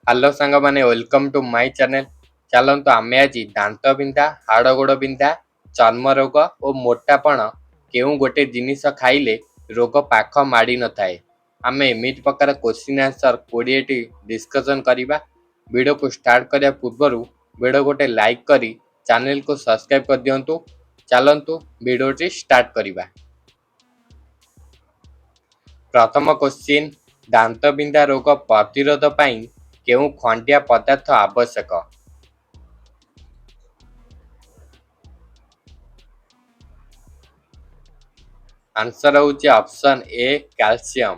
Hello ସାଙ୍ଗମାନେ, welcome to my channel. ଚାଲନ୍ତୁ ଆମେ ଆଜି ଦାନ୍ତ ବିନ୍ଧା, ହାଡ଼ ଗୋଡ଼ ବିନ୍ଧା, ଚର୍ମ ରୋଗ ଓ ମୋଟାପଣ କେଉଁ ଗୋଟେ ଜିନିଷ ଖାଇଲେ ରୋଗ ପାଖ ମାଡ଼ି ନଥାଏ, ଆମେ ଏମିତି ପ୍ରକାର କ୍ୱେଶ୍ଚିନ୍ ଆନ୍ସର 20ଟି ଡିସ୍କସନ୍ କରିବା। ଭିଡ଼ିଓକୁ ଷ୍ଟାର୍ଟ କରିବା ପୂର୍ବରୁ ଭିଡ଼ିଓ ଗୋଟେ ଲାଇକ୍ କରି ଚ୍ୟାନେଲକୁ ସବସ୍କ୍ରାଇବ୍ କରିଦିଅନ୍ତୁ। ଚାଲନ୍ତୁ ଭିଡ଼ିଓଟି ଷ୍ଟାର୍ଟ କରିବା। ପ୍ରଥମ କ୍ୱେଶ୍ଚିନ୍, ଦାନ୍ତ ବିନ୍ଧା ରୋଗ ପ୍ରତିରୋଧ ପାଇଁ କେଉଁ ଖଣ୍ଡିଆ ପଦାର୍ଥ ଆବଶ୍ୟକ? ଆନ୍ସର ହେଉଛି option A, calcium.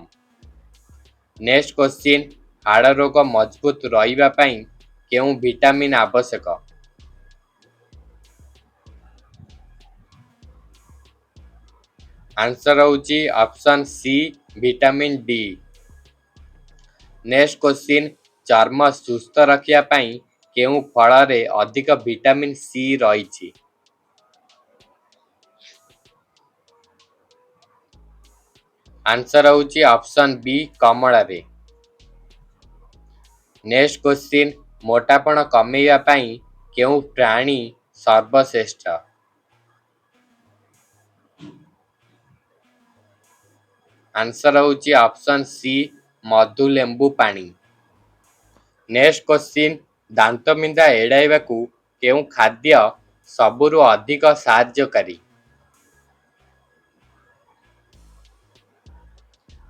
Next question, ହାଡ଼ ରୋଗ ମଜବୁତ ରହିବା ପାଇଁ କେଉଁ ଭିଟାମିନ୍ ଆବଶ୍ୟକ? ଆନ୍ସର ହେଉଛି option C, vitamin D. Next question, ଚର୍ମ ସୁସ୍ଥ ରଖିବା ପାଇଁ କେଉଁ ଫଳରେ ଅଧିକ ଭିଟାମିନ୍ ସି ରହିଛି? ଆନ୍ସର ହେଉଛି ଅପସନ୍ ବି, କମଳାରେ। ନେକ୍ସଟ କ୍ୱେଶ୍ଚିନ୍, ମୋଟାପଣ କମାଇବା ପାଇଁ କେଉଁ ପ୍ରାଣୀ ସର୍ବଶ୍ରେଷ୍ଠ? ଆନ୍ସର ହେଉଛି ଅପସନ୍ ସି, ମଧୁଲେମ୍ବୁ ପାଣି। ନେକ୍ସଟ କ୍ୱେଶ୍ଚିନ୍, ଦାନ୍ତ ବିନ୍ଧା ଏଡ଼ାଇବାକୁ କେଉଁ ଖାଦ୍ୟ ସବୁରୁ ଅଧିକ ସାହାଯ୍ୟକାରୀ?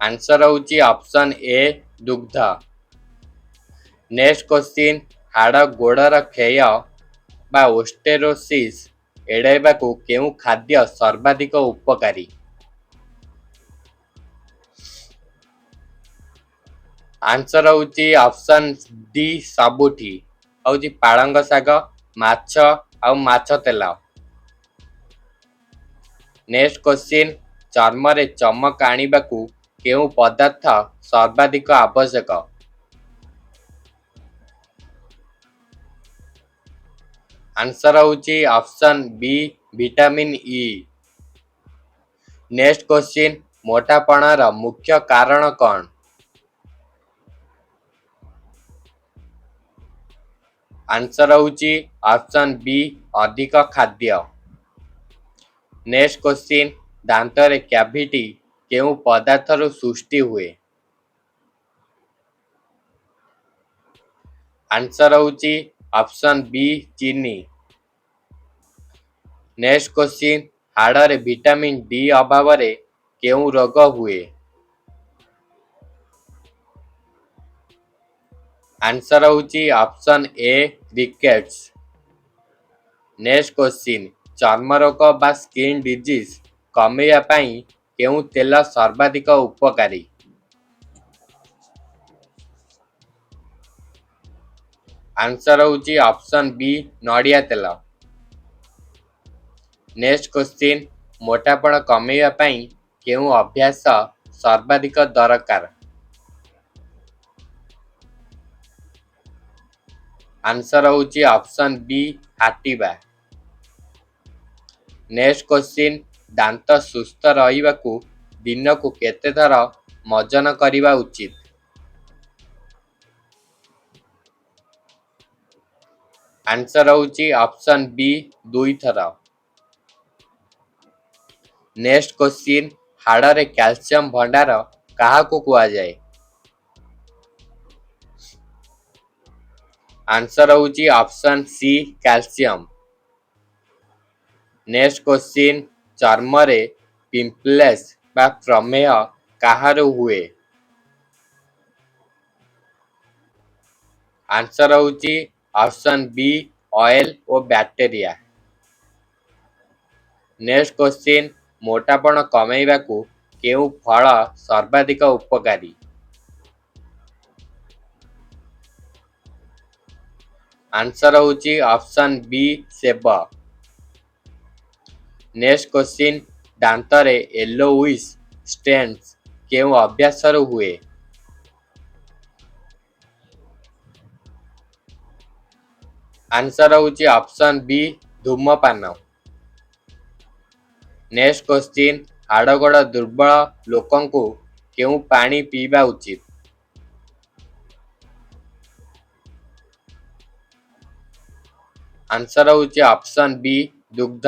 ଆନ୍ସର ହେଉଛି ଅପସନ୍ ଏ, ଦୁଗ୍ଧ। ନେକ୍ସଟ କ୍ୱେଶ୍ଚିନ୍, ହାଡ଼ ଗୋଡ଼ର କ୍ଷୟ ବା ଓଷ୍ଟେରୋସିସ୍ ଏଡ଼ାଇବାକୁ କେଉଁ ଖାଦ୍ୟ ସର୍ବାଧିକ ଉପକାରୀ? ଆନ୍ସର ହେଉଛି ଅପସନ୍ ଡି, ସବୁଠି ହେଉଛି ପାଳଙ୍ଗ ଶାଗ, ମାଛ ଆଉ ମାଛ ତେଲ। ନେକ୍ସଟ କ୍ୱେଶ୍ଚିନ୍, ଚର୍ମରେ ଚମକ ଆଣିବାକୁ କେଉଁ ପଦାର୍ଥ ସର୍ବାଧିକ ଆବଶ୍ୟକ? ଆନ୍ସର ହେଉଛି option B, vitamin E. Next question, ମୋଟାପଣର ମୁଖ୍ୟ କାରଣ କ'ଣ? ଆନ୍ସର ହେଉଛି ଅପସନ୍ ବି, ଅଧିକ ଖାଦ୍ୟ। ନେକ୍ସଟ କ୍ୱେଶ୍ଚିନ୍, ଦାନ୍ତରେ କ୍ୟାଭିଟି କେଉଁ ପଦାର୍ଥରୁ ସୃଷ୍ଟି ହୁଏ? ଆନ୍ସର ହେଉଛି ଅପସନ୍ ବି, ଚିନି। ନେକ୍ସଟ କ୍ୱେଶ୍ଚିନ୍, ହାଡ଼ରେ ଭିଟାମିନ୍ ଡି ଅଭାବରେ କେଉଁ ରୋଗ ହୁଏ? ଆନ୍ସର ହେଉଛି option A, rickets. Next question, ଚର୍ମ ରୋଗ ବା ସ୍କିନ୍ ଡିଜିଜ୍ କମାଇବା ପାଇଁ କେଉଁ ତେଲ ସର୍ବାଧିକ ଉପକାରୀ? ଆନ୍ସର ହେଉଛି ଅପସନ୍ ବି, ନଡ଼ିଆ ତେଲ। ନେକ୍ସଟ କ୍ୱେଶ୍ଚିନ୍, ମୋଟାପଣ କମାଇବା ପାଇଁ କେଉଁ ଅଭ୍ୟାସ ସର୍ବାଧିକ ଦରକାର? ଆନ୍ସର ହେଉଛି ଅପସନ୍ ବି, ହାଟିବା। ନେକ୍ସଟ କ୍ୱେଶ୍ଚିନ୍, ଦାନ୍ତ ସୁସ୍ଥ ରହିବାକୁ ଦିନକୁ କେତେ ଥର ମର୍ଜନ କରିବା ଉଚିତ? ଆନ୍ସର ହେଉଛି ଅପସନ୍ ବି, 2 ଥର। ନେକ୍ସଟ କ୍ୱେଶ୍ଚିନ୍, ହାଡ଼ରେ କ୍ୟାଲସିୟମ ଭଣ୍ଡାର କାହାକୁ କୁହାଯାଏ? ଆନ୍ସର ହେଉଛି option C, calcium. Next question, ଚର୍ମରେ ପିମ୍ପଲ୍ସ ବା ପ୍ରମେହ କାହାର ହୁଏ? ଆନ୍ସର ହେଉଛି ଅପସନ୍ ବି, ଅଏଲ ଓ ବ୍ୟାକ୍ଟେରିଆ। ନେକ୍ସଟ କ୍ୱେଶ୍ଚିନ୍, ମୋଟାପଣ କମାଇବାକୁ କେଉଁ ଫଳ ସର୍ବାଧିକ ଉପକାରୀ? ଆନ୍ସର ହେଉଛି ଅପସନ୍ ବି, ସେବ। ନେକ୍ସଟ କ୍ୱେଶ୍ଚିନ୍, ଦାନ୍ତରେ ୟେଲୋୱିଶ୍ ଷ୍ଟେନ୍ସ କେଉଁ ଅଭ୍ୟାସରୁ ହୁଏ? ଆନ୍ସର ହେଉଛି ଅପସନ୍ ବି, ଧୂମପାନ। ନେକ୍ସଟ କ୍ୱେଶ୍ଚିନ୍, ହାଡ଼ଗୋଡ଼ ଦୁର୍ବଳ ଲୋକଙ୍କୁ କେଉଁ ପାଣି ପିଇବା ଉଚିତ? आंसर होची ऑप्शन बी दुग्ध।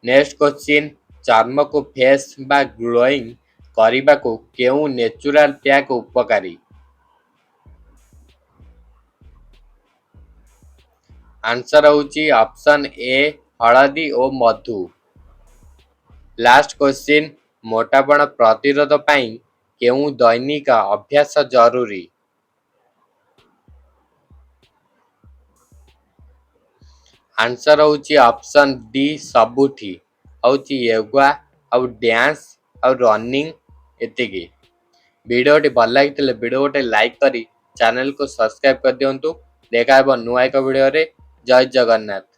नेक्स्ट क्वेश्चन, चर्म को फेस बा ग्लोइंग करने को केउ नेचुरल पैक उपकारी? आंसर होची ऑप्शन ए हळदी और मधु। लास्ट क्वेश्चन, मोटापण प्रतिरोध पाई केउ दैनिक अभ्यास जरूरी? आंसर होची ऑप्शन डी सबुठी होची योगा आउ डांस आउ रनिंग एतिकी। वीडियोटी भल लगी वीडियो गोटे लाइक करी चैनल को सब्सक्राइब कर दियंतु। देखा नुआ एक वीडियो रे। जय जगन्नाथ।